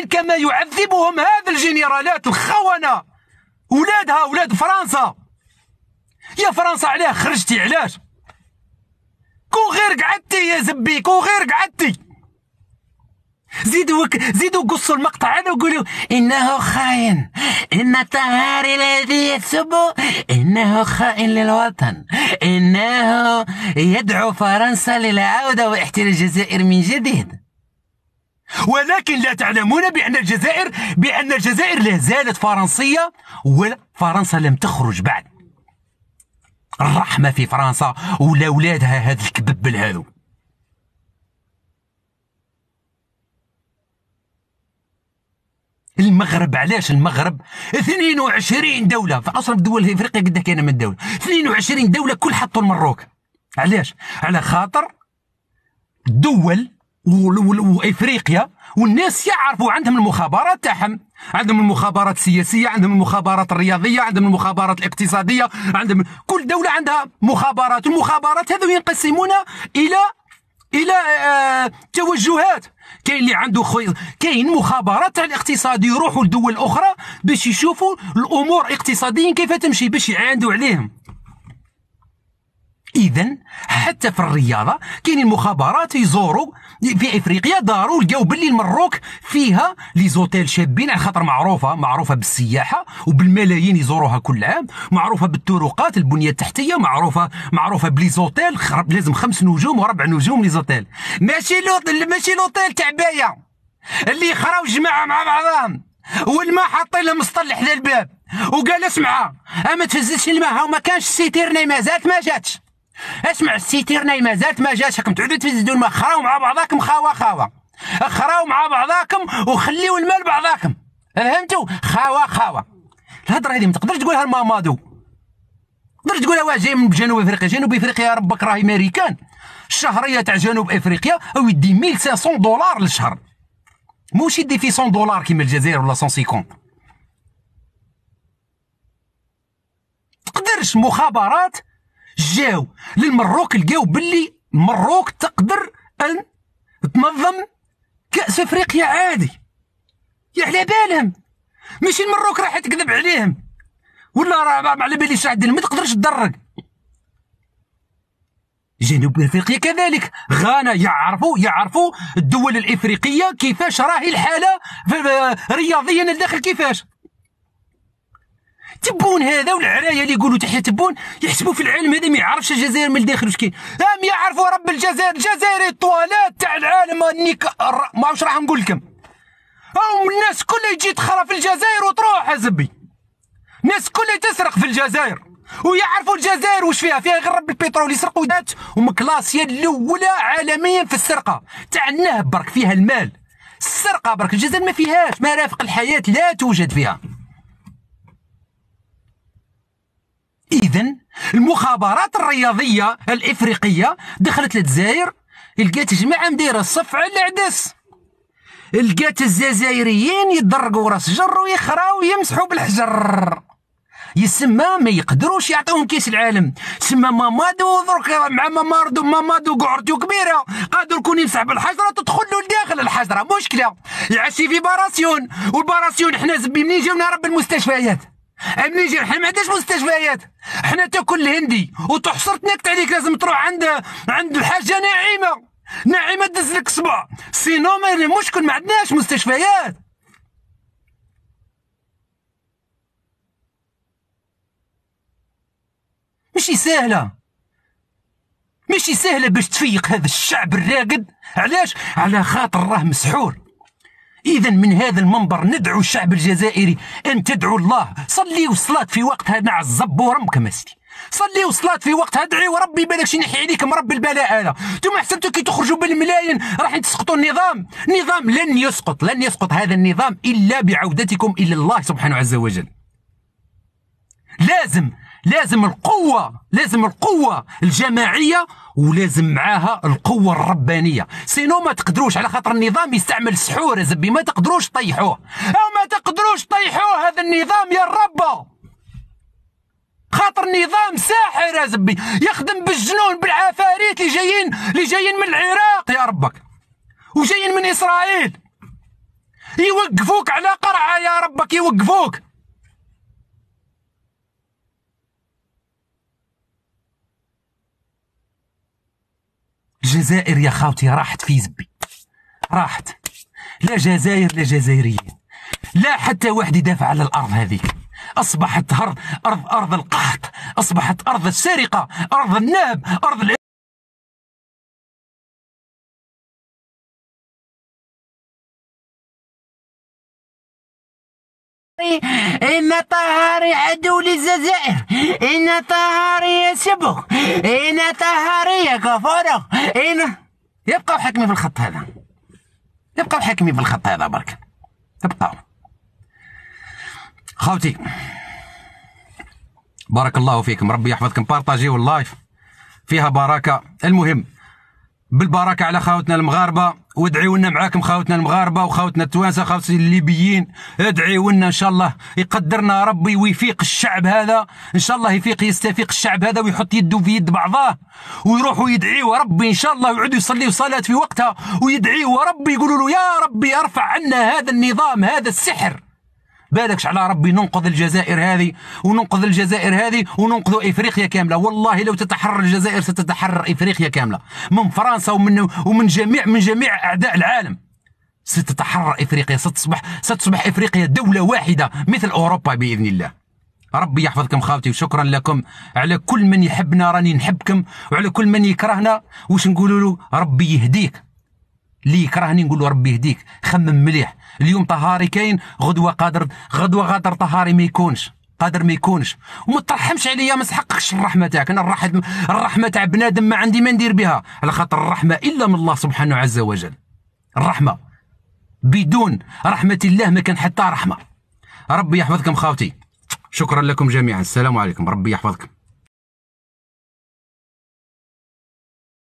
كما يعذبهم هذا الجنرالات الخونة ولادها ولاد فرنسا. يا فرنسا علاه خرجتي؟ علاش؟ كون غير قعدتي يا زبي، كون غير قعدتي. زيدوا قصوا المقطع هذا وقولوا انه خاين، ان طهار الذي يسب انه خائن للوطن، انه يدعو فرنسا للعودة واحتلال الجزائر من جديد. ولكن لا تعلمون بأن الجزائر لا زالت فرنسية، وفرنسا لم تخرج بعد. الرحمة في فرنسا ولا ولادها هذا الكببل هذو. المغرب علاش؟ المغرب 22 دولة في أصل الدول الإفريقية قد كاينة من دولة، 22 دولة كل حطوا المروك. علاش؟ على خاطر الدول وافريقيا والناس يعرفوا عندهم المخابرات تاعهم، عندهم المخابرات السياسيه، عندهم المخابرات الرياضيه، عندهم المخابرات الاقتصاديه، عندهم كل دوله عندها مخابرات. المخابرات هذو ينقسمون الى توجهات. كاين اللي عنده كاين مخابرات تاع الاقتصاد يروحوا لدول اخرى باش يشوفوا الامور اقتصاديا كيف تمشي باش يعاندوا عليهم. إذن حتى في الرياضة كاين المخابرات يزوروا في افريقيا، داروا لقاو باللي المروك فيها لي زوتيل شابين على خاطر معروفه بالسياحه وبالملايين يزوروها كل عام، معروفه بالطرقات البنيه التحتيه، معروفه بلي زوتيل لازم 5 نجوم و4 نجوم لي زوتيل، ماشي لوتيل تاع بايا اللي خراو جماعه مع بعضهم والماء حاطين لهم مسطل حدا الباب وقال اسمع ما تهزش الماء، ها ما كانش السيتيرني مازالت ما جاتش. اسمع السيتيرني مازالت ما جاتش، راكم تعودوا تفزدوا الماء، خراو مع بعضاكم خاوه خراو مع بعضاكم وخليوا الماء لبعضاكم، فهمتوا؟ خاوه. الهضره هذه ما تقدرش تقولها المامادو، تقدر تقولها واحد جاي من جنوب افريقيا. جنوب افريقيا ربك راهي امريكان. الشهريه تاع جنوب افريقيا او يدي 1500 دولار للشهر، موش يدي في 100 دولار كيما الجزائر ولا 150. تقدرش مخابرات جاو للمروك لقاو باللي المروك تقدر ان تنظم كأس افريقيا عادي. يا على بالهم ماشي المروك راح تكذب عليهم ولا راه على باليش راح دير، ما تقدرش تدرك. جنوب افريقيا كذلك، غانا يعرفوا الدول الافريقيه كيفاش راهي الحاله رياضيا الداخل كيفاش. تبون هذا والعرايه اللي يقولوا تحيا تبون يحسبوا في العالم هذا ما يعرفش الجزائر من الداخل واش كاين، هم يعرفوا رب الجزائر. الجزائر الطوالات تاع العالم ما واش راح نقول لكم. الناس كلها تجي تخرى في الجزائر وتروح يا زبي، الناس كلها تسرق في الجزائر ويعرفوا الجزائر واش فيها غير رب البترول يسرقوا ذات ومكلاسيه الاولى عالميا في السرقه تاع النهب، برك فيها المال. السرقه برك الجزائر ما فيهاش، مرافق الحياه لا توجد فيها. إذن المخابرات الرياضية الإفريقية دخلت للجزائر، لقات جماعة مدايرة الصف على العدس، لقات الجزائريين يدرقوا راس جر ويخراو ويمسحوا بالحجر. يسمى ما يقدروش يعطوهم كاس العالم، سمى مامادو درك مع مامادو قعرتو كبيره قادر يكون يمسح بالحجره تدخل له لداخل الحجره مشكله، يعشي في باراسيون. والباراسيون حنا زبي منين جاونا رب المستشفيات، منين جا حنا ما عندناش مستشفيات، حنا تاكل الهندي وتحصر تنكت عليك، لازم تروح عند الحاجه ناعمه دز لك صبع، سينو مشكل ما عندناش مستشفيات. ماشي سهله باش تفيق هذا الشعب الراقد. علاش؟ على خاطر راه مسحور. إذا من هذا المنبر ندعو الشعب الجزائري أن تدعوا الله، صلي وصلاة في وقتها مع الزبور أمك مسلي، صلي وصلاة في وقتها ادعي وربي بالك ينحي عليكم رب البلاء هذا. انتم حسبتوا كي تخرجوا بالملايين راح تسقطوا النظام. لن يسقط هذا النظام إلا بعودتكم إلى الله سبحانه عز وجل. لازم القوة الجماعية ولازم معاها القوة الربانية، سينو ما تقدروش، على خاطر النظام يستعمل السحور يا زبي، ما تقدروش تطيحوه هذا النظام يا رب، خاطر النظام ساحر يا زبي، يخدم بالجنون بالعفاريت اللي جايين من العراق يا ربك وجايين من إسرائيل. يوقفوك على قرعه يا ربك يوقفوك. الجزائر يا خاوتي راحت في زبي، راحت. لا جزائر لا جزائريين، لا حتى واحد يدافع على الارض هذيك. اصبحت ارض القحط، اصبحت ارض السرقه، ارض النهب، ارض إن طهاري عدو للجزائر، إن طهاري يسبه، إن طهاري كفره، إن يبقوا حاكمين في الخط هذا، يبقوا حاكمين في الخط هذا برك، يبقوا. خوتي بارك الله فيكم، ربي يحفظكم، بارطاجيو اللايف فيها بركه. المهم بالبركه على خاوتنا المغاربه، وادعيوا لنا معاكم خاوتنا المغاربه وخاوتنا التوانسه، خاوتنا الليبيين، ادعيوا لنا ان شاء الله يقدرنا ربي ويفيق الشعب هذا، ان شاء الله يستفيق الشعب هذا ويحط يده في يد بعضاه ويروحوا يدعيوا ربي ان شاء الله، ويعودوا يصليوا صلاه في وقتها ويدعيوا ربي، يقولوا له يا ربي ارفع عنا هذا النظام، هذا السحر. بالكش على ربي ننقذ الجزائر هذه وننقذ الجزائر هذه وننقذ افريقيا كامله. والله لو تتحرر الجزائر ستتحرر افريقيا كامله، من فرنسا ومن جميع اعداء العالم. ستتحرر افريقيا، ستصبح افريقيا دوله واحده مثل اوروبا باذن الله. ربي يحفظكم خاوتي، وشكرا لكم على كل من يحبنا، راني نحبكم، وعلى كل من يكرهنا واش نقولوا له ربي يهديك. اللي يكرهني نقول له ربي يهديك، خمم مليح. اليوم طهاري كاين، غدوه غادر طهاري ما يكونش، قادر ما يكونش. وما ترحمش عليا، ما نسحقكش الرحمه تاعك. انا الرحمه تاع بنادم ما عندي ما ندير بها، على خاطر الرحمه الا من الله سبحانه عز وجل. الرحمه بدون رحمه الله ما كان حتى رحمه. ربي يحفظكم خاوتي، شكرا لكم جميعا، السلام عليكم، ربي يحفظكم.